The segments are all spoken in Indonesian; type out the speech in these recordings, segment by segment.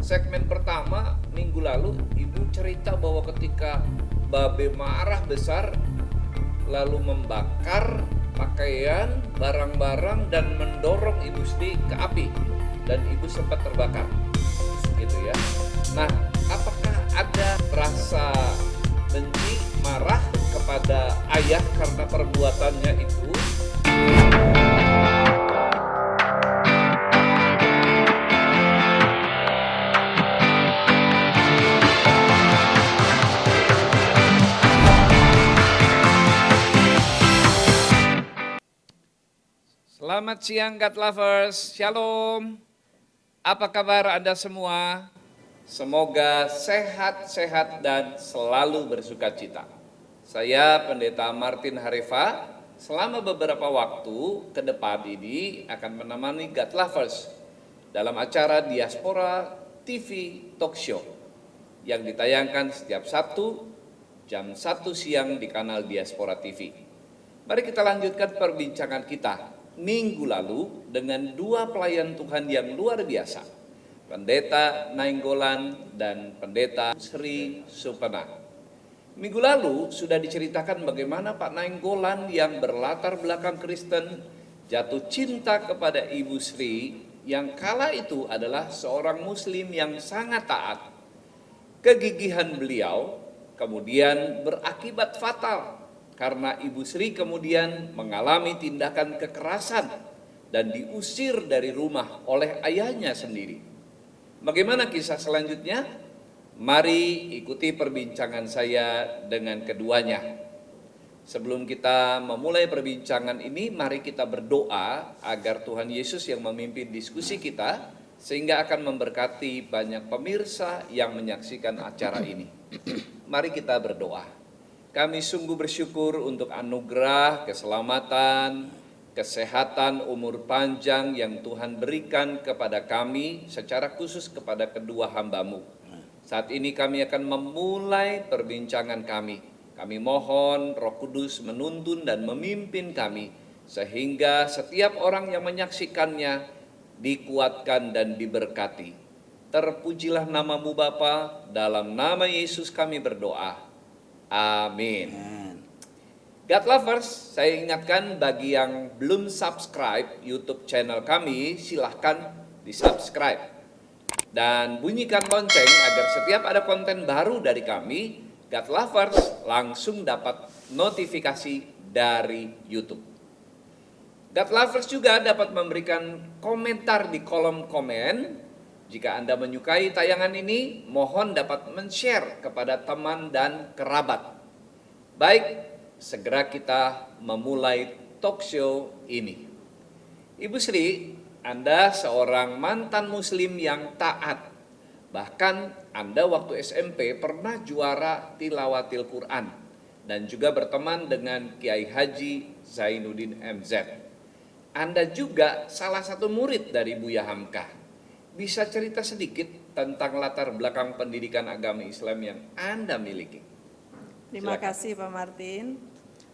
segmen pertama minggu lalu Ibu cerita bahwa ketika Babe marah besar lalu membakar pakaian, barang-barang dan mendorong Ibu Sri ke api dan Ibu sempat terbakar. Gitu ya. Nah, apakah ada rasa benci, marah kepada ayah karena perbuatannya itu? Selamat siang God Lovers, Shalom. Apa kabar Anda semua? Semoga sehat-sehat dan selalu bersuka cita. Saya Pendeta Martin Harifa, selama beberapa waktu ke depan ini akan menemani God Lovers dalam acara Diaspora TV Talk Show yang ditayangkan setiap Sabtu jam 1 siang di kanal Diaspora TV. Mari kita lanjutkan perbincangan kita minggu lalu dengan dua pelayan Tuhan yang luar biasa, Pendeta Nainggolan dan Pendeta Sri Supena. Minggu lalu sudah diceritakan bagaimana Pak Nainggolan yang berlatar belakang Kristen jatuh cinta kepada Ibu Sri yang kala itu adalah seorang Muslim yang sangat taat. Kegigihan beliau kemudian berakibat fatal karena Ibu Sri kemudian mengalami tindakan kekerasan dan diusir dari rumah oleh ayahnya sendiri. Bagaimana kisah selanjutnya? Mari ikuti perbincangan saya dengan keduanya. Sebelum kita memulai perbincangan ini, mari kita berdoa agar Tuhan Yesus yang memimpin diskusi kita, sehingga akan memberkati banyak pemirsa yang menyaksikan acara ini. Mari kita berdoa. Kami sungguh bersyukur untuk anugerah, keselamatan, kesehatan, umur panjang yang Tuhan berikan kepada kami, secara khusus kepada kedua hamba-Mu. Saat ini kami akan memulai perbincangan kami. Kami mohon Roh Kudus menuntun dan memimpin kami, sehingga setiap orang yang menyaksikannya dikuatkan dan diberkati. Terpujilah nama-Mu Bapa, dalam nama Yesus kami berdoa. Amin. God Lovers, saya ingatkan bagi yang belum subscribe YouTube channel kami, silahkan di-subscribe. Dan bunyikan lonceng agar setiap ada konten baru dari kami, God Lovers langsung dapat notifikasi dari YouTube. God Lovers juga dapat memberikan komentar di kolom komen. Jika Anda menyukai tayangan ini, mohon dapat men-share kepada teman dan kerabat. Baik, segera kita memulai talk show ini. Ibu Sri, Anda seorang mantan Muslim yang taat. Bahkan Anda waktu SMP pernah juara tilawatil Quran dan juga berteman dengan Kiai Haji Zainuddin MZ. Anda juga salah satu murid dari Buya Hamka. Bisa cerita sedikit tentang latar belakang pendidikan agama Islam yang Anda miliki? Terima kasih Pak Martin.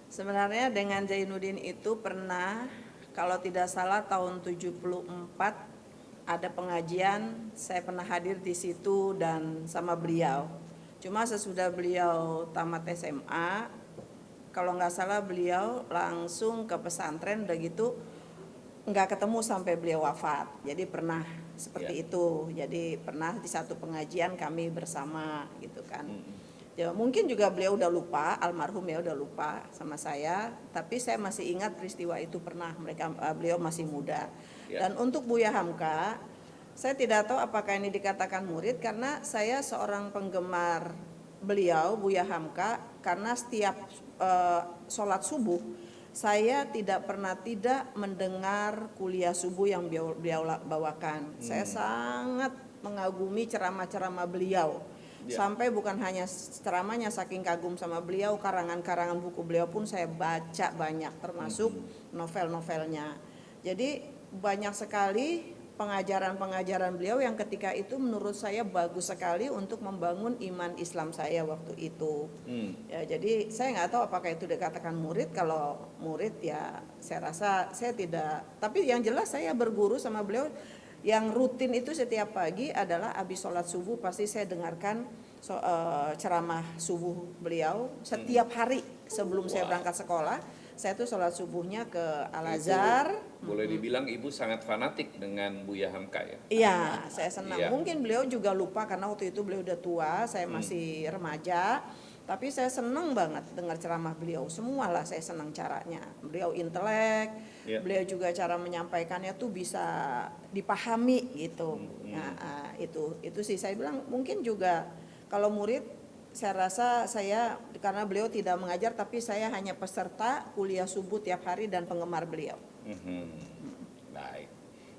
Sebenarnya dengan Zainuddin itu pernah, kalau tidak salah tahun 74 ada pengajian, saya pernah hadir di situ dan sama beliau. Cuma sesudah beliau tamat SMA, kalau nggak salah beliau langsung ke pesantren, udah gitu nggak ketemu sampai beliau wafat. Jadi pernah seperti itu. Jadi pernah di satu pengajian kami bersama gitu kan. Ya, mungkin juga beliau udah lupa, almarhum ya udah lupa sama saya, tapi saya masih ingat peristiwa itu pernah, beliau masih muda. Dan untuk Buya Hamka, saya tidak tahu apakah ini dikatakan murid karena saya seorang penggemar beliau Buya Hamka, karena setiap sholat subuh saya tidak pernah tidak mendengar kuliah subuh yang beliau bawakan. Saya sangat mengagumi ceramah-ceramah beliau. Sampai bukan hanya ceramahnya, saking kagum sama beliau, karangan-karangan buku beliau pun saya baca banyak, termasuk novel-novelnya. Jadi banyak sekali pengajaran-pengajaran beliau yang ketika itu menurut saya bagus sekali untuk membangun iman Islam saya waktu itu. Ya, jadi saya nggak tahu apakah itu dikatakan murid. Kalau murid ya saya rasa saya tidak. Tapi yang jelas saya berguru sama beliau Yang rutin itu setiap pagi adalah habis sholat subuh pasti saya dengarkan ceramah subuh beliau setiap hari sebelum saya berangkat sekolah. Saya tuh sholat subuhnya ke Al-Azhar. Boleh dibilang ibu sangat fanatik dengan Buya Hamka ya? Iya, saya senang. Iya. Mungkin beliau juga lupa karena waktu itu beliau udah tua, saya masih remaja. Tapi saya senang banget dengar ceramah beliau. Semualah saya senang caranya. Beliau intelek, Iya. beliau juga cara menyampaikannya tuh bisa dipahami gitu. Itu sih saya bilang mungkin juga kalau murid saya rasa saya karena beliau tidak mengajar tapi saya hanya peserta kuliah subuh tiap hari dan penggemar beliau. Baik.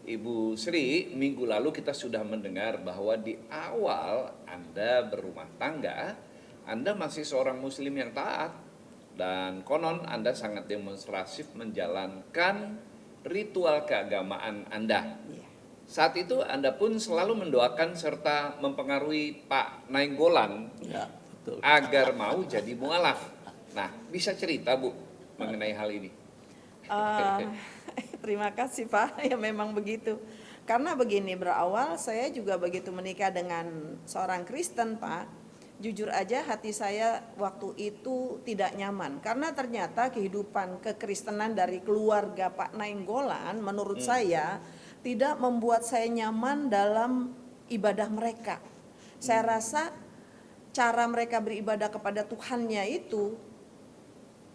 Ibu Sri, minggu lalu kita sudah mendengar bahwa di awal Anda berumah tangga, Anda masih seorang muslim yang taat. Dan konon Anda sangat demonstratif menjalankan ritual keagamaan Anda. Iya. Saat itu Anda pun selalu mendoakan serta mempengaruhi Pak Nainggolan Ya, betul. agar mau jadi mualaf. Nah, bisa cerita Bu mengenai hal ini? Terima kasih Pak, ya memang begitu. Karena begini, berawal saya juga begitu menikah dengan seorang Kristen Pak. Jujur aja hati saya waktu itu tidak nyaman. Karena ternyata kehidupan kekristenan dari keluarga Pak Nainggolan menurut saya tidak membuat saya nyaman dalam ibadah mereka. Saya rasa cara mereka beribadah kepada Tuhannya itu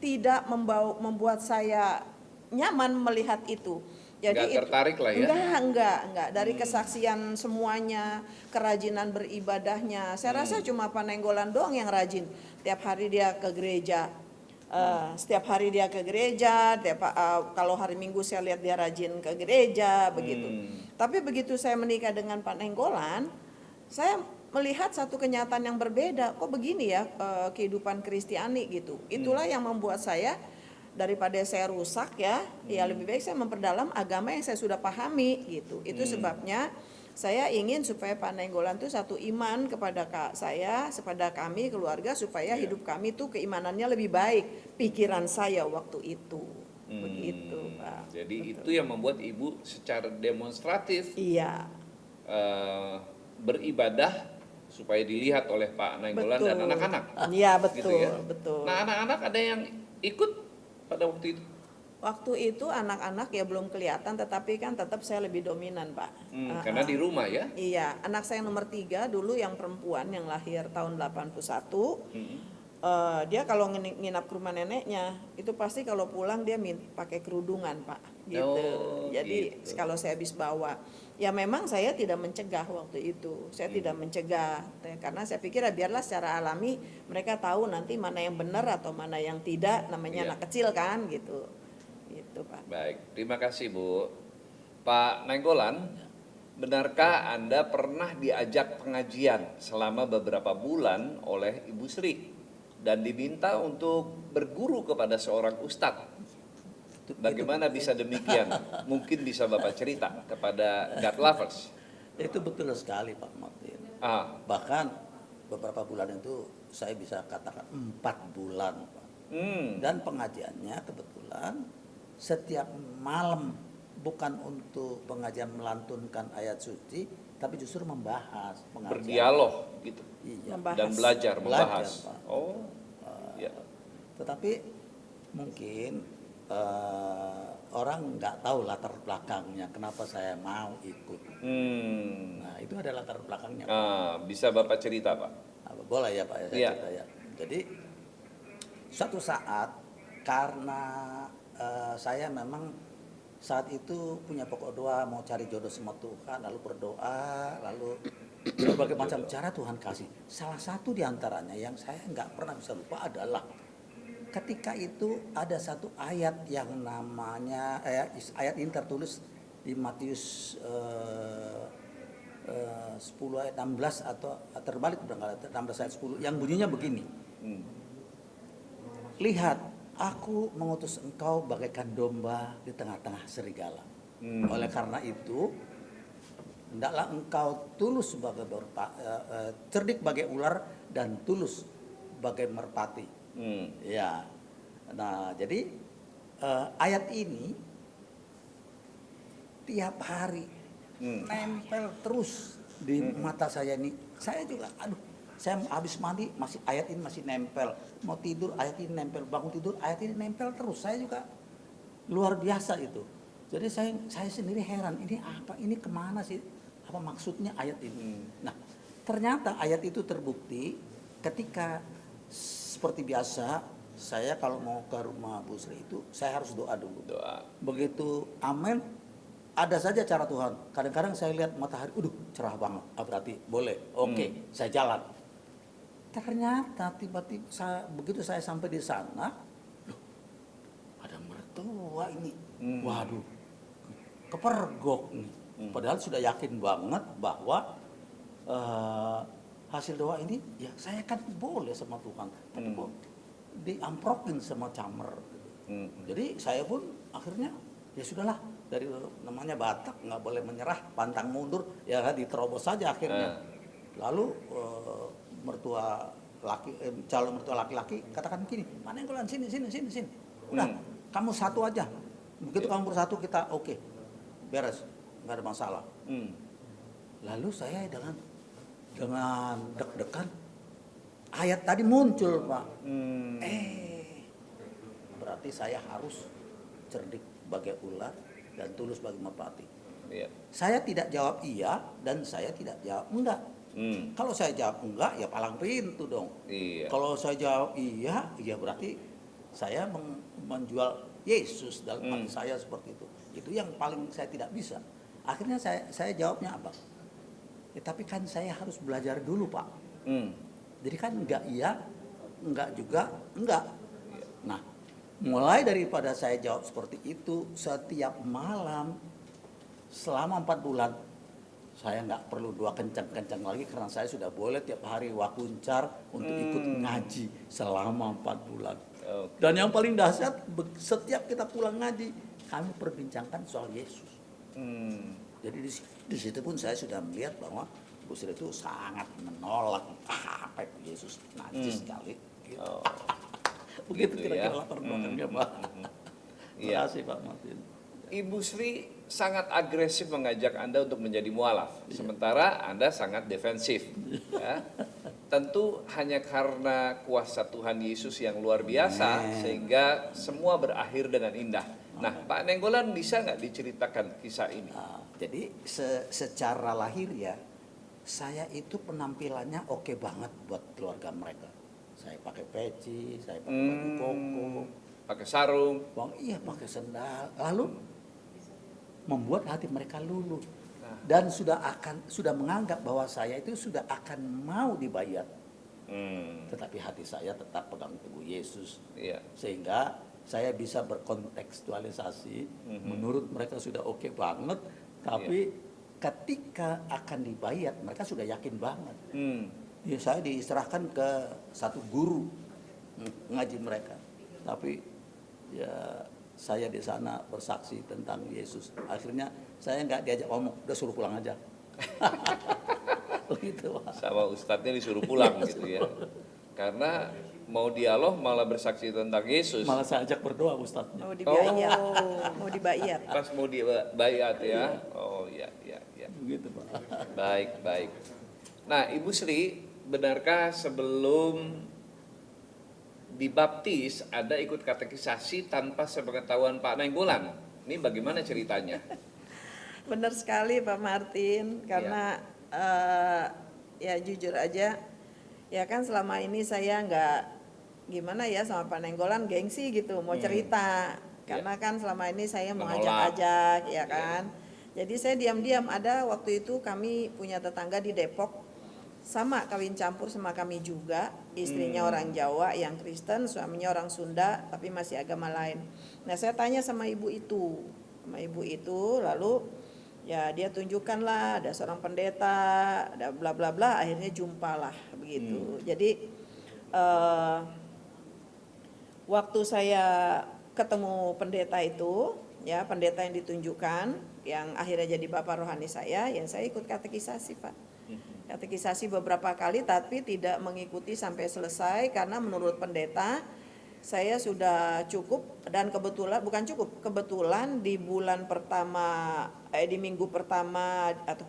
tidak membuat saya nyaman melihat itu. Nggak tertarik lah ya? Enggak. Dari kesaksian semuanya, kerajinan beribadahnya. Saya rasa cuma Pak Nainggolan doang yang rajin. Tiap hari dia ke gereja. Setiap hari dia ke gereja. Kalau hari Minggu saya lihat dia rajin ke gereja, begitu. Tapi begitu saya menikah dengan Pak Nainggolan, saya melihat satu kenyataan yang berbeda. Kok begini ya kehidupan Kristiani gitu. Itulah yang membuat saya daripada saya rusak ya lebih baik saya memperdalam agama yang saya sudah pahami gitu. Itu sebabnya saya ingin supaya Pak Nainggolan itu satu iman kepada saya, kepada kami keluarga supaya hidup kami tuh keimanannya lebih baik. Pikiran saya waktu itu begitu Pak. Jadi itu yang membuat Ibu secara demonstratif Iya. Beribadah supaya dilihat oleh Pak Nainggolan dan anak-anak. Iya betul, Gitu ya? betul. Nah, anak-anak ada yang ikut pada waktu itu? Waktu itu anak-anak ya belum kelihatan, tetapi kan tetap saya lebih dominan Pak. Karena di rumah ya? Iya, anak saya nomor 3 dulu yang perempuan yang lahir tahun 81. Dia kalau nginap ke rumah neneknya, itu pasti kalau pulang dia pakai kerudungan Pak. Gitu. Oh, Jadi gitu. kalau saya habis bawa, ya memang saya tidak mencegah waktu itu. Saya tidak mencegah, karena saya pikir ya biarlah secara alami mereka tahu nanti mana yang benar atau mana yang tidak. Namanya Iya. anak kecil kan, gitu. Gitu Pak. Baik, terima kasih Bu. Pak Nainggolan, benarkah Anda pernah diajak pengajian selama beberapa bulan oleh Ibu Sri dan diminta untuk berguru kepada seorang ustadz? Bagaimana bisa demikian? Mungkin bisa Bapak cerita kepada God Lovers. Itu betul sekali Pak Martin. Ah, Bahkan beberapa bulan itu saya bisa katakan 4 bulan Pak. Dan pengajiannya kebetulan setiap malam bukan untuk pengajian melantunkan ayat suci, tapi justru membahas pengajian. berdialog gitu Iya. Membahas. dan belajar membahas. Pak. Oh, ya. Tetapi mungkin orang nggak tahu latar belakangnya kenapa saya mau ikut. Nah itu ada latar belakangnya. Pak. Bisa Bapak cerita Pak? Boleh ya Pak ya, saya Iya. cerita ya. Jadi suatu saat karena saya memang saat itu punya pokok doa mau cari jodoh sama Tuhan, lalu berdoa, lalu berbagai macam cara Tuhan kasih. Salah satu diantaranya yang saya nggak pernah bisa lupa adalah ketika itu ada satu ayat yang namanya ayat ini tertulis di Matius 10 ayat 16 atau terbalik barangkali 16 ayat 10 yang bunyinya begini. Lihat, aku mengutus engkau bagaikan domba di tengah-tengah serigala. Oleh karena itu, hendaklah engkau tulus sebagai cerdik bagai ular dan tulus bagai merpati. Ya, nah jadi ayat ini tiap hari nempel terus di mata saya nih. Saya juga, aduh, saya habis mandi masih ayat ini masih nempel, mau tidur ayat ini nempel, bangun tidur ayat ini nempel terus. Saya juga luar biasa itu. Jadi saya sendiri heran, ini apa, ini kemana sih, apa maksudnya ayat ini. Nah, ternyata ayat itu terbukti ketika seperti biasa saya kalau mau ke rumah Bu Sri itu saya harus doa dulu. Doa. Begitu amin, ada saja cara Tuhan. Kadang-kadang saya lihat matahari, cerah banget. Berarti boleh, oke, saya jalan. Ternyata tiba-tiba begitu saya sampai di sana, loh, ada mertua ini. Waduh, kepergok nih. Padahal sudah yakin banget bahwa hasil doa ini, ya saya kan boleh sama Tuhan. Tapi kok diamprokin sama camer. Jadi saya pun akhirnya ya sudahlah, dari namanya Batak nggak boleh menyerah, pantang mundur, ya diterobos saja akhirnya. Lalu calon mertua laki-laki katakan gini, Panenggolan sini. Udah, kamu satu aja. Begitu kamu bersatu kita oke, beres, nggak ada masalah. Lalu saya dengan deg-degan, ayat tadi muncul, Pak. Berarti saya harus cerdik bagai ular dan tulus bagi merpati. Iya. Saya tidak jawab iya dan saya tidak jawab enggak. Kalau saya jawab enggak, ya palang pintu dong. Iya. Kalau saya jawab iya, ya berarti saya menjual Yesus dalam hati saya seperti itu. Itu yang paling saya tidak bisa. Akhirnya saya jawabnya apa? Ya, tapi kan saya harus belajar dulu, Pak. Jadi kan enggak iya, enggak juga enggak. Nah, mulai daripada saya jawab seperti itu, setiap malam selama 4 bulan saya nggak perlu doa kencang-kencang lagi karena saya sudah boleh tiap hari wakuncar untuk ikut ngaji selama 4 bulan. Dan yang paling dahsyat, setiap kita pulang ngaji kami perbincangkan soal Yesus. Jadi di situ pun saya sudah melihat bahwa Bu Sri itu sangat menolak apa itu Yesus, najis sekali. Gitu. Begitu kira-kira latar belakangnya, Pak. Terima kasih Pak Martin. Ibu Sri sangat agresif mengajak Anda untuk menjadi mualaf, sementara Anda sangat defensif. Ya. Tentu hanya karena kuasa Tuhan Yesus yang luar biasa, sehingga semua berakhir dengan indah. Nah, Pak Nenggolan bisa nggak diceritakan kisah ini? Jadi secara lahir ya, saya itu penampilannya oke banget buat keluarga mereka. Saya pakai peci, saya pakai baju koko, pakai sarung, iya pakai sendal, lalu membuat hati mereka luluh dan sudah menganggap bahwa saya itu sudah akan mau dibayar. Tetapi hati saya tetap pegang teguh Yesus, sehingga saya bisa berkontekstualisasi. Menurut mereka sudah oke banget, tapi ketika akan dibayar mereka sudah yakin banget. Ya, saya diserahkan ke satu guru ngaji mereka, tapi ya saya di sana bersaksi tentang Yesus. Akhirnya saya nggak diajak ngomong, udah suruh pulang aja. Begitu, Pak. Sama ustadznya disuruh pulang gitu ya. Karena mau dialog malah bersaksi tentang Yesus. Malah saya ajak berdoa ustadznya. Mau dibayar, mau dibayar. Pas mau dibayar ya. Oh iya. Begitu, Pak. Baik. Nah, Ibu Sri, benarkah sebelum dibaptis ada ikut katekisasi tanpa sepengetahuan Pak Nenggolan? Ini bagaimana ceritanya? Benar sekali Pak Martin, karena ya jujur aja, ya kan selama ini saya nggak gimana ya sama Pak Nenggolan, gengsi gitu mau cerita, karena kan selama ini saya mau ajak-ajak ya kan. Jadi saya diam-diam, ada waktu itu kami punya tetangga di Depok, sama kawin campur sama kami juga, istrinya orang Jawa yang Kristen, suaminya orang Sunda tapi masih agama lain. Nah saya tanya sama ibu itu, lalu ya dia tunjukkan lah ada seorang pendeta, ada bla bla bla, akhirnya jumpalah begitu. Jadi waktu saya ketemu pendeta itu, ya pendeta yang ditunjukkan, yang akhirnya jadi bapak rohani saya, ya saya ikut katekisasi Pak. Katekisasi beberapa kali tapi tidak mengikuti sampai selesai karena menurut pendeta saya sudah cukup dan kebetulan bukan cukup, kebetulan di bulan pertama di minggu pertama atau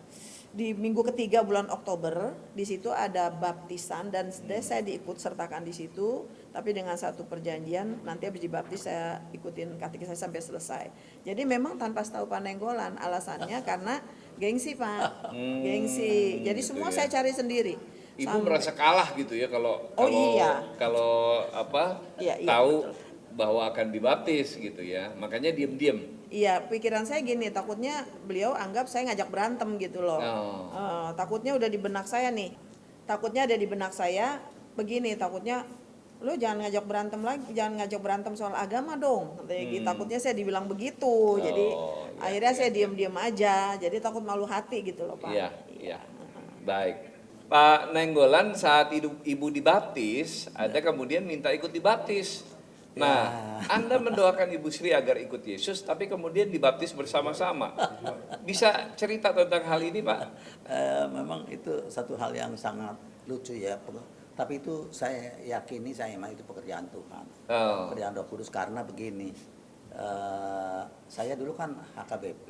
di minggu ketiga bulan Oktober di situ ada baptisan dan saya diikut sertakan di situ, tapi dengan satu perjanjian nanti habis dibaptis saya ikutin katekisme sampai selesai. Jadi memang tanpa tahu Panenggolan, alasannya karena gengsi Pak, gengsi. Jadi gitu semua ya. saya cari sendiri. Ibu merasa kalah gitu ya kalau Oh, iya. kalau apa Iya, tahu betul. bahwa akan dibaptis gitu ya. Makanya diam-diam. Iya, pikiran saya gini, takutnya beliau anggap saya ngajak berantem gitu loh. Oh. Takutnya udah di benak saya nih. Takutnya ada di benak saya begini, takutnya lu jangan ngajak berantem lagi, jangan ngajak berantem soal agama dong. Katanya gitu. Takutnya saya dibilang begitu. Jadi iya, akhirnya iya, saya iya. diam-diam aja. Jadi takut malu hati gitu loh, Pak. Iya, iya. Baik. Pak Nenggolan saat ibu dibaptis, ada kemudian minta ikut dibaptis. Nah, Anda mendoakan Ibu Sri agar ikut Yesus, tapi kemudian dibaptis bersama-sama. Bisa cerita tentang hal ini, Pak? Memang itu satu hal yang sangat lucu ya. Tapi itu saya yakini saya memang itu pekerjaan Tuhan. Oh. Pekerjaan Roh Kudus karena begini. Saya dulu kan HKBP.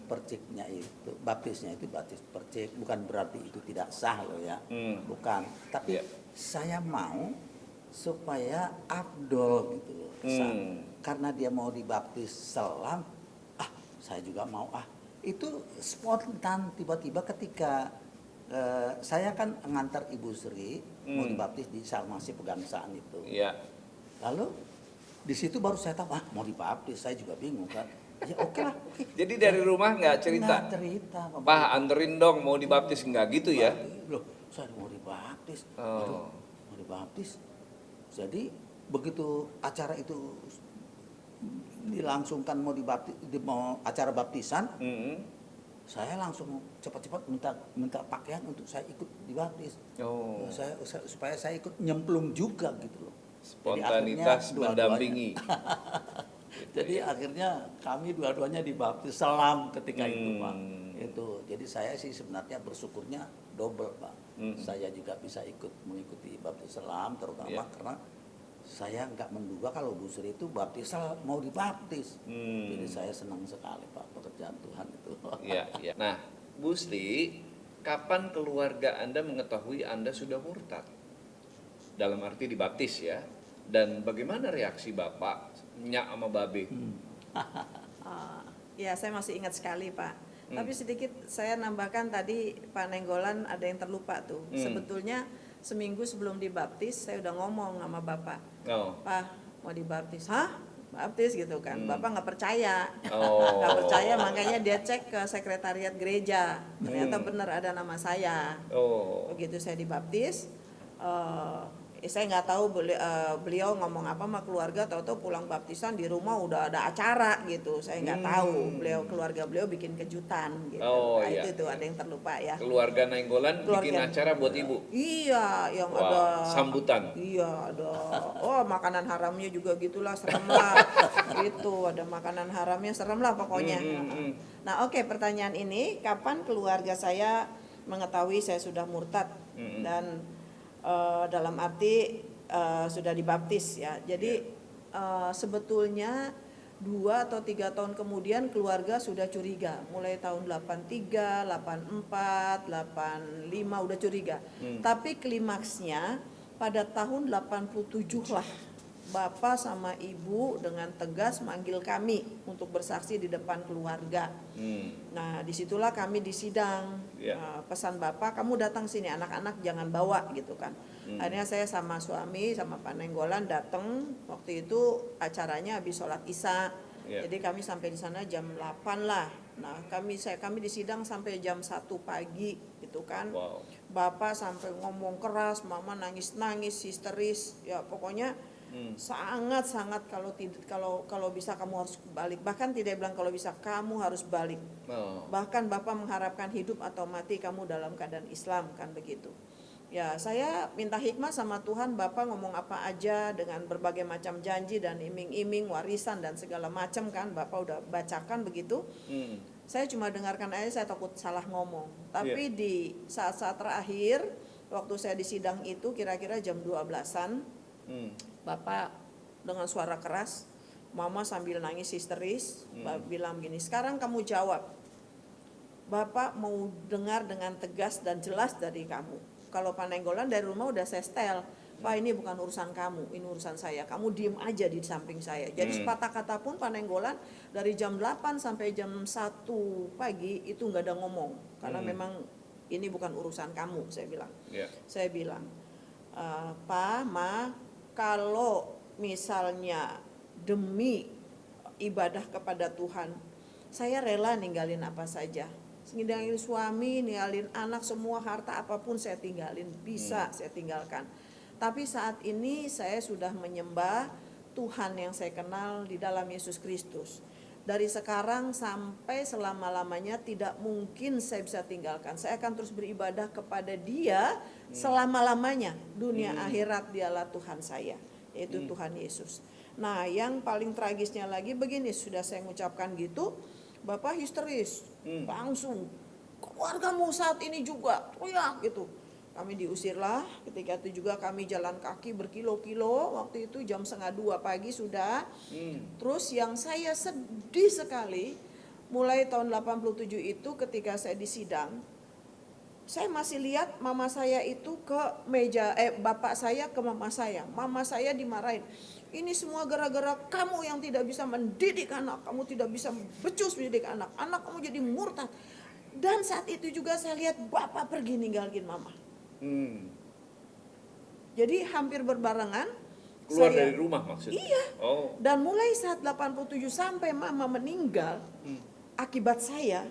Perciknya itu, baptisnya itu baptis percik, bukan berarti itu tidak sah loh ya. Bukan. Tapi Iya. saya mau supaya afdol gitu loh. Karena dia mau dibaptis selam, saya juga mau Itu spontan tiba-tiba ketika saya kan ngantar Ibu Sri mau dibaptis di Salmasi Pegangsaan itu. Iya. Lalu di situ baru saya tahu mau dibaptis, saya juga bingung kan. Ya oke lah. Jadi dari rumah nggak cerita? Nggak cerita. Pak, anterin dong mau dibaptis, nggak gitu ya? Loh, saya mau dibaptis. Oh. Aduh, mau dibaptis. Jadi begitu acara itu dilangsungkan mau dibaptis, mau acara baptisan, saya langsung cepat-cepat minta pakaian untuk saya ikut dibaptis. Oh. Supaya saya ikut nyemplung juga gitu loh. Jadi Spontanitas akhirnya dua-duanya- mendampingi. Jadi akhirnya kami dua-duanya dibaptis selam ketika itu Pak. Hmm. Itu. Jadi saya sih sebenarnya bersyukurnya double Pak. Saya juga bisa mengikuti baptis selam terutama Iya. karena saya nggak menduga kalau Bu Sri itu baptis mau dibaptis. Jadi saya senang sekali Pak pekerjaan Tuhan itu. Iya, iya. Nah, Bu Sri, kapan keluarga Anda mengetahui Anda sudah murtad? Dalam arti dibaptis ya. Dan bagaimana reaksi Bapak, Nyak sama Babe? Ya, saya masih ingat sekali, Pak. Tapi sedikit saya nambahkan tadi Pak Nenggolan ada yang terlupa tuh. Sebetulnya seminggu sebelum dibaptis saya udah ngomong sama Bapak. Oh. Pak, mau dibaptis. Hah? Baptis gitu kan. Bapak nggak percaya. Oh. Nggak percaya, makanya dia cek ke sekretariat gereja. Ternyata benar ada nama saya. Oh. Begitu saya dibaptis, saya nggak tahu beliau ngomong apa sama keluarga, tahu-tahu pulang baptisan di rumah udah ada acara gitu. Saya nggak tahu, keluarga beliau bikin kejutan gitu. Oh, Nah, iya, itu iya. ada yang terlupa ya. Keluarga Nenggolan bikin Keluarga. acara buat Ibu? Iya, yang Wah, ada sambutan. Iya, ada. Oh, makanan haramnya juga gitulah, serem lah. Gitu, ada makanan haramnya serem lah pokoknya. Nah, oke, pertanyaan ini, kapan keluarga saya mengetahui saya sudah murtad dan dalam arti sudah dibaptis ya. Jadi sebetulnya 2 atau 3 tahun kemudian keluarga sudah curiga. Mulai tahun 83, 84, 85 udah curiga. Tapi klimaksnya pada tahun 87 lah Bapak sama Ibu dengan tegas manggil kami untuk bersaksi di depan keluarga. Nah, disitulah kami disidang. Pesan Bapak, kamu datang sini, anak-anak jangan bawa gitu kan. Akhirnya saya sama suami, sama Pak Nenggolan datang. Waktu itu acaranya habis sholat Isya. Jadi kami sampai di sana jam 8 lah. Nah, kami disidang sampai jam 1 pagi gitu kan. Wow. Bapak sampai ngomong keras, mama nangis-nangis, histeris. Ya pokoknya sangat kalau bisa kamu harus balik. Bahkan tidak bilang kalau bisa kamu harus balik. Bahkan Bapak mengharapkan hidup atau mati kamu dalam keadaan Islam kan begitu. Ya, saya minta hikmah sama Tuhan, Bapak ngomong apa aja dengan berbagai macam janji dan iming-iming warisan dan segala macam kan Bapak udah bacakan begitu. Saya cuma dengarkan aja, saya takut salah ngomong. Tapi di saat-saat terakhir waktu saya di sidang itu kira-kira jam 12-an Bapak dengan suara keras, mama sambil nangis histeris, bilang gini, sekarang kamu jawab. Bapak mau dengar dengan tegas dan jelas dari kamu. Kalau Panenggolan dari rumah udah saya setel, Pak ini bukan urusan kamu, ini urusan saya. Kamu diem aja di samping saya. Jadi sepatah kata pun Panenggolan dari jam 8 sampai jam 1 pagi itu nggak ada ngomong. Karena memang ini bukan urusan kamu, saya bilang. Saya bilang, Pak, Ma, kalau misalnya demi ibadah kepada Tuhan, saya rela ninggalin apa saja. Ninggalin suami, ninggalin anak, semua harta apapun saya tinggalin, bisa saya tinggalkan. Tapi saat ini saya sudah menyembah Tuhan yang saya kenal di dalam Yesus Kristus. Dari sekarang sampai selama-lamanya tidak mungkin saya bisa tinggalkan. Saya akan terus beribadah kepada Dia selama-lamanya. Dunia akhirat Dialah Tuhan saya, yaitu Tuhan Yesus. Nah, yang paling tragisnya lagi begini, sudah saya mengucapkan gitu, Bapak histeris, langsung keluargamu saat ini juga teriak gitu. Kami diusirlah, ketika itu juga kami jalan kaki berkilo-kilo, waktu itu jam 1:30 pagi sudah. Terus yang saya sedih sekali, mulai tahun 87 itu ketika saya disidang, saya masih lihat mama saya itu ke meja, bapak saya ke mama saya dimarahin. Ini semua gara-gara kamu yang tidak bisa mendidik anak, kamu tidak bisa becus mendidik anak, anak kamu jadi murtad. Dan saat itu juga saya lihat bapak pergi ninggalin mama. Jadi hampir berbarengan. Keluar dari rumah maksudnya? Iya. Oh. Dan mulai saat 87 sampai mama meninggal, akibat saya,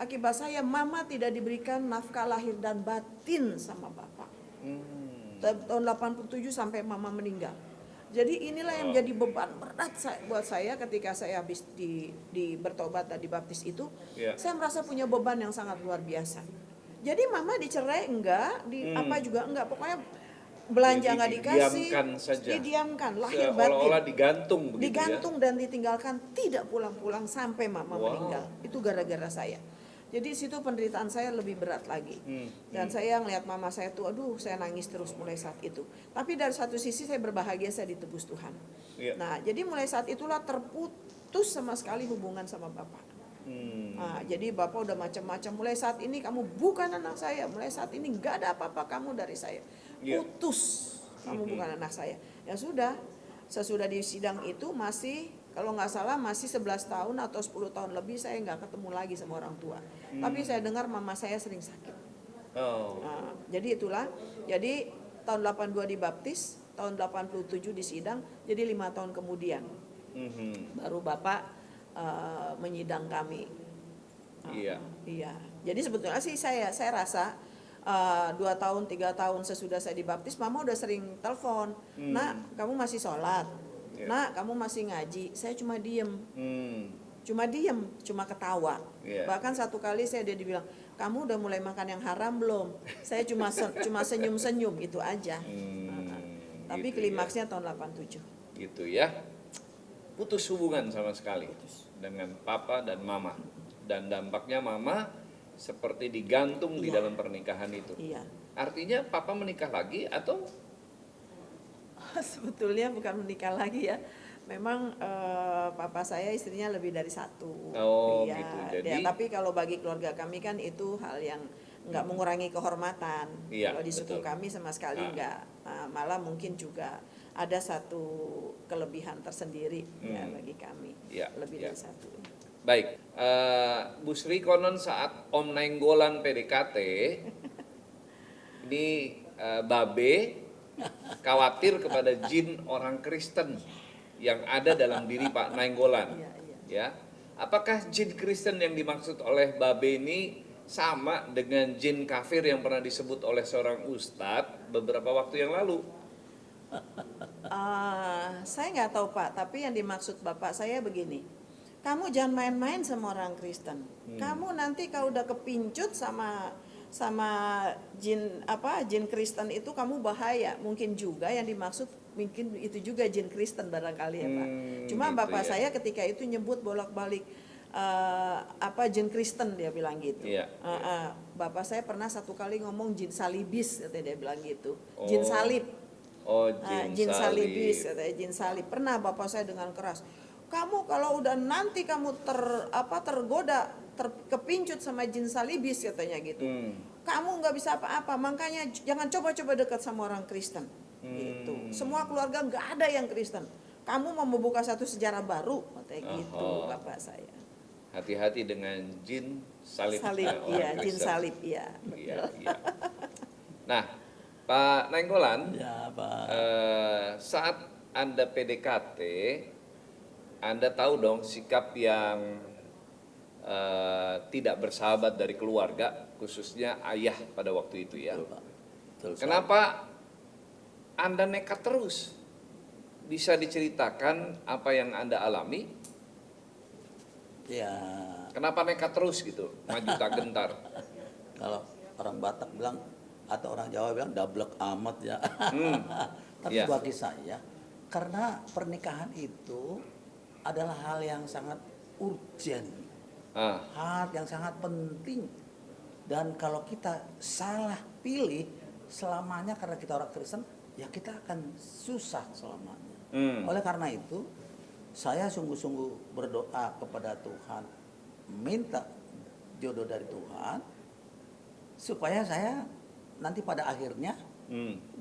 akibat saya mama tidak diberikan nafkah lahir dan batin sama bapak. Tahun 87 sampai mama meninggal. Jadi inilah yang menjadi beban berat buat saya ketika saya habis bertobat dan dibaptis itu. Saya merasa punya beban yang sangat luar biasa. Jadi mama dicerai enggak, apa juga enggak, pokoknya belanja enggak dikasih, didiamkan, lahir batin. Seolah-olah digantung begitu. Digantung dan ditinggalkan, tidak pulang-pulang sampai mama meninggal. Itu gara-gara saya. Jadi situ penderitaan saya lebih berat lagi. Dan saya ngelihat mama saya tuh, aduh saya nangis terus mulai saat itu. Tapi dari satu sisi saya berbahagia saya ditebus Tuhan. Nah jadi mulai saat itulah terputus sama sekali hubungan sama bapak. Nah, jadi bapak udah macam-macam, mulai saat ini kamu bukan anak saya, mulai saat ini gak ada apa-apa kamu dari saya, putus, kamu bukan anak saya. Ya sudah, sesudah di sidang itu masih, kalau nggak salah masih 11 tahun atau 10 tahun lebih saya nggak ketemu lagi sama orang tua. Tapi saya dengar mama saya sering sakit. Nah, jadi itulah, jadi tahun 82 dibaptis, tahun 87 di sidang, jadi 5 tahun kemudian baru bapak menyidang kami. Iya. Jadi sebetulnya sih saya rasa 2 tahun 3 tahun sesudah saya dibaptis, mama udah sering telepon, Nak kamu masih sholat, Nak kamu masih ngaji. Saya cuma diem, cuma ketawa. Bahkan satu kali dia bilang, kamu udah mulai makan yang haram belum? Saya cuma senyum-senyum itu aja. Tapi gitu klimaksnya tahun 87. Gitu ya. Putus hubungan sama sekali dengan papa dan mama, dan dampaknya mama seperti digantung di dalam pernikahan itu. Artinya papa menikah lagi atau? Sebetulnya bukan menikah lagi ya, memang papa saya istrinya lebih dari satu. Gitu. Jadi, tapi kalau bagi keluarga kami kan itu hal yang nggak mengurangi kehormatan. Kalau di suku kami sama sekali nggak, malah mungkin juga ada satu kelebihan tersendiri ya bagi kami, lebih dari satu. Baik, Bu Sri, konon saat Om Nainggolan PDKT, ini Babe khawatir kepada jin orang Kristen yang ada dalam diri Pak Nainggolan. Ya, apakah jin Kristen yang dimaksud oleh Babe ini sama dengan jin kafir yang pernah disebut oleh seorang ustadz beberapa waktu yang lalu? Saya nggak tahu Pak, tapi yang dimaksud Bapak saya begini, kamu jangan main-main sama orang Kristen. Kamu nanti kalau udah kepincut sama jin Kristen itu kamu bahaya. Mungkin juga yang dimaksud mungkin itu juga jin Kristen barangkali ya Pak. Cuma gitu Bapak saya ketika itu nyebut bolak-balik jin Kristen, dia bilang gitu. Bapak saya pernah satu kali ngomong jin salibis, katanya dia bilang gitu. Jin salib. Oh, Jin jin salibis, salib. katanya jin salib. Pernah bapak saya dengan keras, kamu kalau udah nanti kamu tergoda, kepincut sama jin salibis katanya gitu. Kamu nggak bisa apa-apa, makanya jangan coba-coba dekat sama orang Kristen. Gitu. Semua keluarga nggak ada yang Kristen. Kamu mau membuka satu sejarah baru, katanya gitu Oh. bapak saya. Hati-hati dengan jin salib, Salib, orang iya, jin Kristen. salib, iya. Iya, iya. Nah, Pak Nainggolan, Ya, Pak. saat Anda PDKT, Anda tahu dong sikap yang tidak bersahabat dari keluarga, khususnya ayah pada waktu itu ya. Betul, Pak. Betul sekali. Kenapa Anda nekat terus? Bisa diceritakan apa yang Anda alami? Ya, Kenapa nekat terus gitu, maju tak gentar? kalau orang Batak bilang atau orang Jawa bilang dablek amat ya. Tapi Iya. bagi saya, karena pernikahan itu adalah hal yang sangat urgent, Ah, hal yang sangat penting. Dan kalau kita salah pilih selamanya karena kita orang Kristen, ya kita akan susah selamanya. Oleh karena itu, saya sungguh-sungguh berdoa kepada Tuhan, minta jodoh dari Tuhan, supaya saya nanti pada akhirnya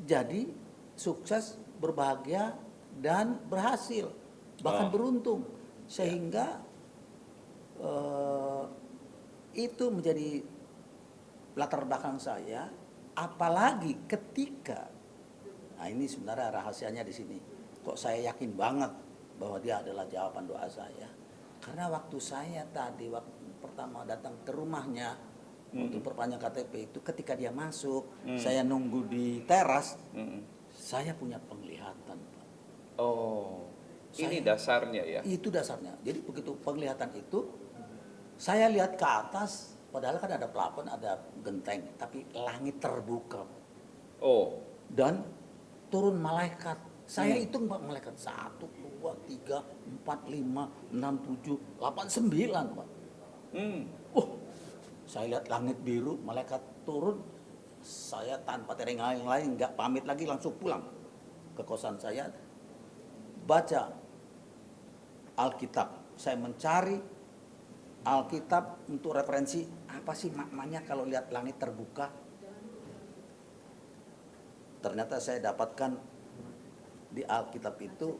jadi sukses, berbahagia, dan berhasil, bahkan Oh. beruntung. Sehingga itu menjadi latar belakang saya, apalagi ketika, nah ini sebenarnya rahasianya di sini, kok saya yakin banget bahwa dia adalah jawaban doa saya. Karena waktu saya tadi waktu pertama datang ke rumahnya untuk perpanjang KTP itu, ketika dia masuk, saya nunggu di teras, saya punya penglihatan, Pak. oh, ini Saya- dasarnya ya. Itu dasarnya. Jadi begitu penglihatan itu, saya lihat ke atas, padahal kan ada plafon, ada genteng, tapi langit terbuka. Oh, Dan turun malaikat. Saya hitung Pak, malaikat 1, 2, 3, 4, 5, 6, 7, 8, 9 Pak. Saya lihat langit biru, malaikat turun. Saya tanpa terengah-engah, nggak pamit lagi, langsung pulang ke kosan saya. Baca Alkitab. Saya mencari Alkitab untuk referensi, apa sih maknanya kalau lihat langit terbuka. Ternyata saya dapatkan di Alkitab itu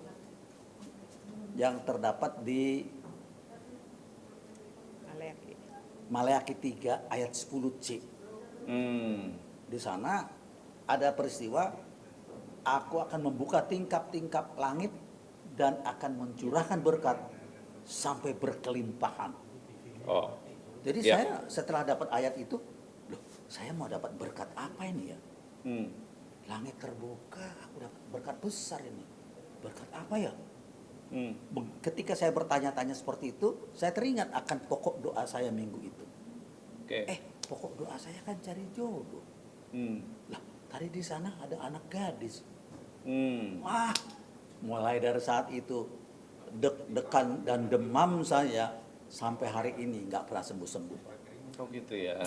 yang terdapat di Maleaki. Maleaki 3 ayat 10c. Di sana ada peristiwa, aku akan membuka tingkap-tingkap langit dan akan mencurahkan berkat sampai berkelimpahan. oh, Jadi Ya. saya setelah dapat ayat itu, loh, saya mau dapat berkat apa ini ya? Langit terbuka, aku dapat berkat besar ini. Berkat apa ya? Ketika saya bertanya-tanya seperti itu, saya teringat akan pokok doa saya minggu itu. oke. Pokok doa saya kan cari jodoh. Lah, tadi di sana ada anak gadis. Wah, mulai dari saat itu deg-degan dan demam saya sampai hari ini nggak pernah sembuh-sembuh. Oh gitu ya.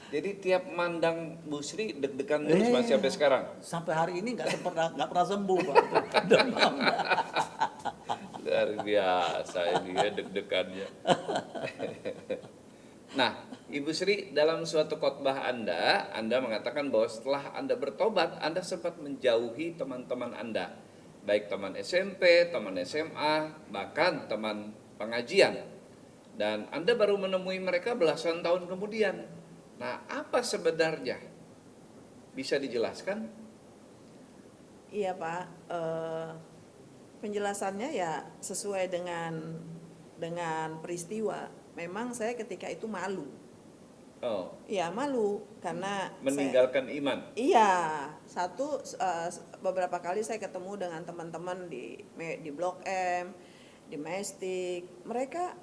Jadi tiap mandang Bu Sri deg-degan terus masih sampai sekarang. Sampai hari ini nggak pernah sembuh Pak. Demamnya. Luar biasa ini ya deg-degannya. Nah, Ibu Sri, dalam suatu khotbah Anda mengatakan bahwa setelah Anda bertobat, Anda sempat menjauhi teman-teman Anda, baik teman SMP, teman SMA, bahkan teman pengajian. Dan Anda baru menemui mereka belasan tahun kemudian. Nah, apa sebenarnya? Bisa dijelaskan? Iya Pak, penjelasannya ya sesuai dengan peristiwa. Memang saya ketika itu malu. Oh, Iya malu karena meninggalkan iman. Iya, beberapa kali saya ketemu dengan teman-teman di Blok M, di Majestic, mereka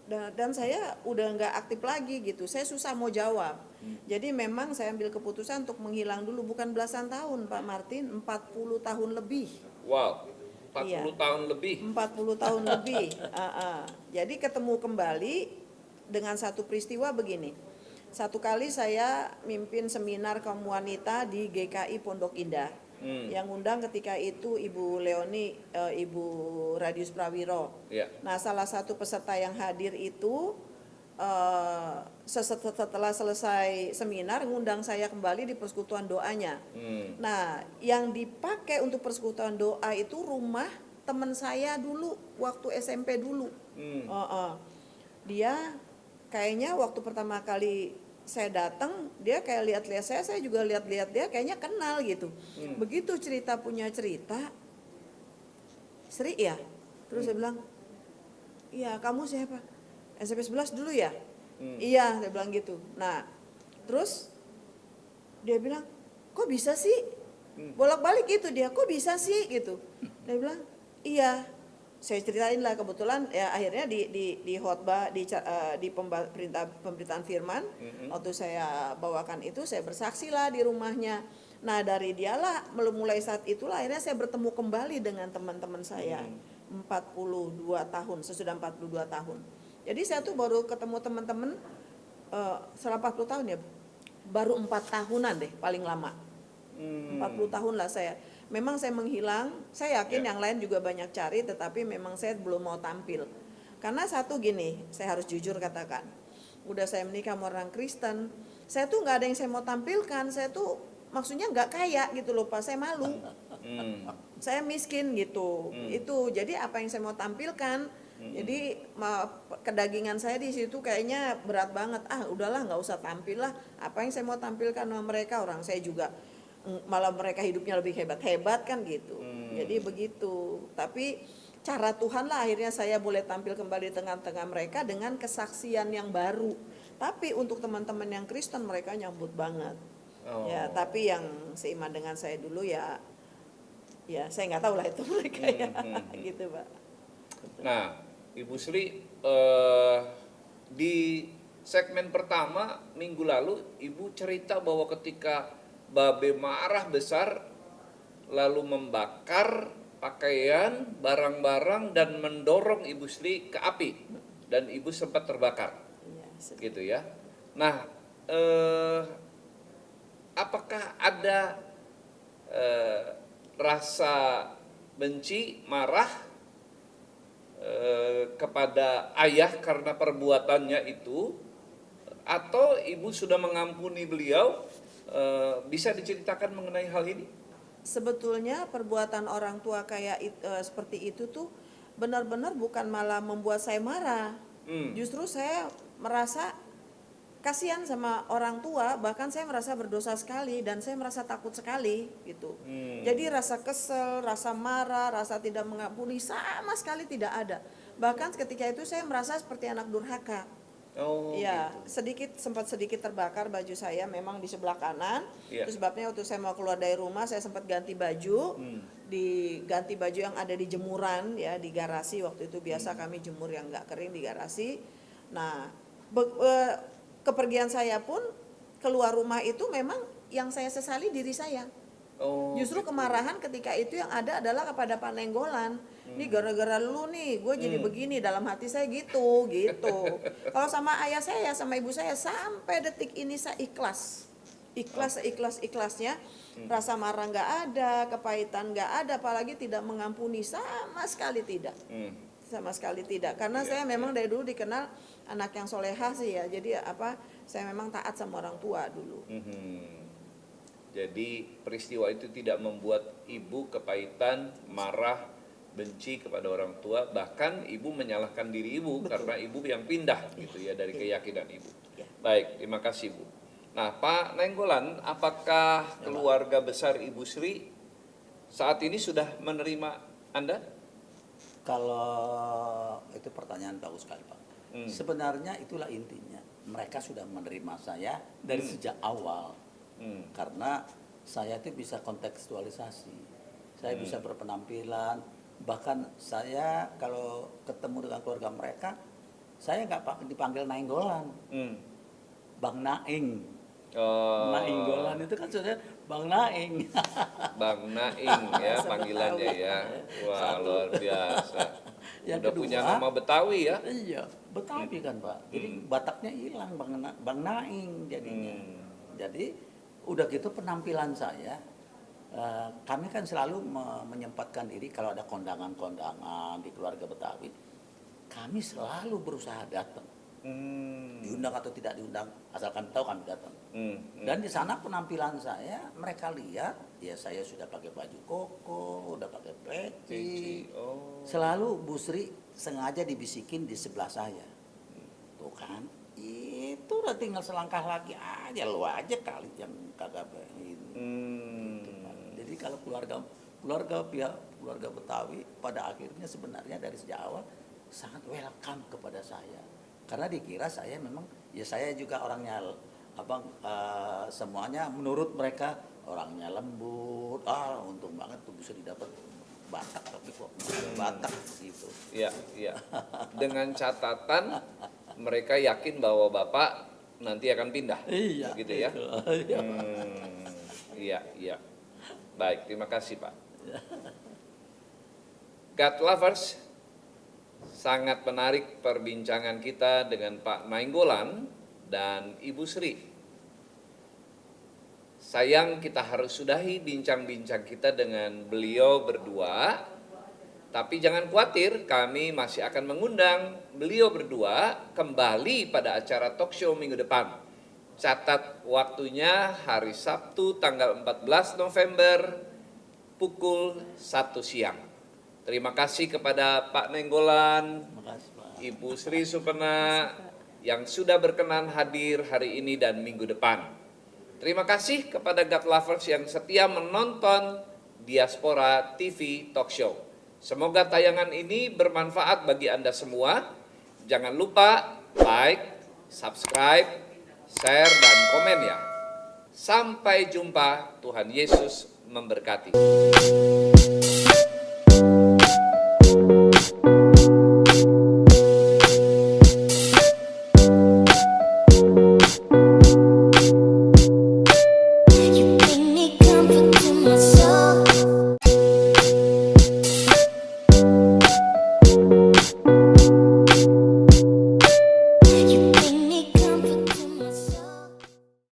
dan saya udah nggak aktif lagi gitu. Saya susah mau jawab. Jadi memang saya ambil keputusan untuk menghilang dulu, bukan belasan tahun Pak Martin, 40 tahun lebih. Wow, 40 Iya. tahun lebih. 40 tahun lebih. Jadi ketemu kembali dengan satu peristiwa begini. Satu kali saya mimpin seminar kaum wanita di GKI Pondok Indah. Yang undang ketika itu Ibu Leoni, Ibu Radius Prawiro. Ya. Nah, salah satu peserta yang hadir itu setelah selesai seminar ngundang saya kembali di persekutuan doanya. Nah, yang dipakai untuk persekutuan doa itu rumah teman saya dulu waktu SMP dulu. Dia kayaknya waktu pertama kali saya datang, dia kayak lihat-lihat saya juga lihat-lihat dia, kayaknya kenal gitu. Begitu cerita punya cerita, Sri ya? Terus saya bilang, iya kamu siapa? SMP 11 dulu ya? Iya, dia bilang gitu. Nah, terus dia bilang, kok bisa sih? Bolak-balik gitu dia, kok bisa sih gitu. Dia bilang, iya. Saya ceritain lah, kebetulan ya akhirnya di khotbah di pemberitaan firman, waktu saya bawakan itu saya bersaksi lah di rumahnya. Nah, dari dialah mulai saat itulah akhirnya saya bertemu kembali dengan teman-teman saya. 42 tahun, sesudah 42 tahun. Jadi saya tuh baru ketemu teman-teman setelah 40 tahun ya, baru 4 tahunan deh paling lama. 40 tahun lah saya. Memang saya menghilang, saya yakin yang lain juga banyak cari, tetapi memang saya belum mau tampil. Karena satu gini, saya harus jujur katakan, udah saya menikah sama orang Kristen, saya tuh nggak ada yang saya mau tampilkan, saya tuh maksudnya nggak kaya gitu loh Pak, saya malu. Saya miskin gitu, itu jadi apa yang saya mau tampilkan, jadi kedagingan saya di situ kayaknya berat banget, udahlah nggak usah tampil lah, apa yang saya mau tampilkan sama mereka, orang saya juga malah mereka hidupnya lebih hebat-hebat kan gitu. Jadi begitu. Tapi cara Tuhan lah akhirnya saya boleh tampil kembali di tengah-tengah mereka dengan kesaksian yang baru. Tapi untuk teman-teman yang Kristen mereka nyambut banget. Ya, tapi yang seiman dengan saya dulu ya saya nggak tahu lah itu mereka ya. Gitu, Pak. Nah, Ibu Sri, di segmen pertama minggu lalu Ibu cerita bahwa ketika Babe marah besar lalu membakar pakaian, barang-barang dan mendorong Ibu Sri ke api dan Ibu sempat terbakar. Gitu ya. Nah, apakah ada rasa benci, marah kepada ayah karena perbuatannya itu, atau Ibu sudah mengampuni beliau? Bisa diceritakan mengenai hal ini? Sebetulnya perbuatan orang tua kayak seperti itu tuh benar-benar bukan malah membuat saya marah. Justru saya merasa kasihan sama orang tua, bahkan saya merasa berdosa sekali dan saya merasa takut sekali gitu. Jadi rasa kesel, rasa marah, rasa tidak mengampuni sama sekali tidak ada. Bahkan ketika itu saya merasa seperti anak durhaka. Ya, gitu. Sempat sedikit terbakar baju saya memang di sebelah kanan. Itu sebabnya waktu saya mau keluar dari rumah saya sempat ganti baju, diganti baju yang ada di jemuran ya di garasi, waktu itu biasa kami jemur yang nggak kering di garasi. Nah, kepergian saya pun keluar rumah itu memang yang saya sesali diri saya. Justru kemarahan ketika itu yang ada adalah kepada Pak Nenggolan. Nih gara-gara lu nih gue jadi begini, dalam hati saya gitu. Kalau sama ayah saya, sama ibu saya sampai detik ini saya ikhlas seikhlas-ikhlasnya. Rasa marah nggak ada, kepahitan nggak ada, apalagi tidak mengampuni sama sekali tidak. Sama sekali tidak, karena saya memang dari dulu dikenal anak yang solehah sih ya. Jadi saya memang taat sama orang tua dulu. Jadi peristiwa itu tidak membuat Ibu kepahitan, marah, benci kepada orang tua, bahkan Ibu menyalahkan diri Ibu. Betul. Karena Ibu yang pindah gitu ya dari keyakinan Ibu. Baik, terima kasih Bu. Nah, Pak Nenggolan, apakah keluarga besar Ibu Sri saat ini sudah menerima Anda? Kalau itu pertanyaan bagus sekali Pak. Sebenarnya itulah intinya. Mereka sudah menerima saya dari sejak awal. Karena saya itu bisa kontekstualisasi. Saya bisa berpenampilan. Bahkan saya kalau ketemu dengan keluarga mereka, saya nggak dipanggil Nainggolan. Bang Naing. Nainggolan itu kan sudah Bang Naing. Bang Naing ya panggilannya ya. Wah, luar biasa. Udah punya nama Betawi ya. Iya. Betawi kan Pak. Jadi Bataknya hilang, Bang Naing jadinya. Jadi udah gitu penampilan saya, kami kan selalu menyempatkan diri kalau ada kondangan-kondangan di keluarga Betawi, kami selalu berusaha datang. Diundang atau tidak diundang, asal kami tahu kami datang. Dan di sana penampilan saya, mereka lihat, ya saya sudah pakai baju koko, udah pakai peci. Oh. Selalu Bu Sri sengaja dibisikin di sebelah saya. Tuh kan, itu udah tinggal selangkah lagi aja, lu aja kali yang kagak ini. Gitu, Pak. Jadi kalau keluarga Betawi pada akhirnya sebenarnya dari sejak awal sangat welcome kepada saya. Karena dikira saya memang, ya saya juga orangnya semuanya menurut mereka orangnya lembut. Untung banget tuh bisa didapat Batak, tapi kok Batak gitu. Iya, iya. Dengan catatan mereka yakin bahwa Bapak nanti akan pindah. Iya. Gitu ya. Iya. Iya, iya. Baik, terima kasih Pak. God lovers, sangat menarik perbincangan kita dengan Pak Nainggolan dan Ibu Sri. Sayang kita harus sudahi bincang-bincang kita dengan beliau berdua, tapi jangan khawatir, kami masih akan mengundang beliau berdua kembali pada acara talk show minggu depan. Catat waktunya hari Sabtu tanggal 14 November pukul 1 siang. Terima kasih kepada Pak Nainggolan, Makasih Pak. Ibu Sri Supena yang sudah berkenan hadir hari ini dan minggu depan. Terima kasih kepada God Lovers yang setia menonton Diaspora TV Talk Show. Semoga tayangan ini bermanfaat bagi Anda semua. Jangan lupa like, subscribe, share, dan komen ya. Sampai jumpa, Tuhan Yesus memberkati.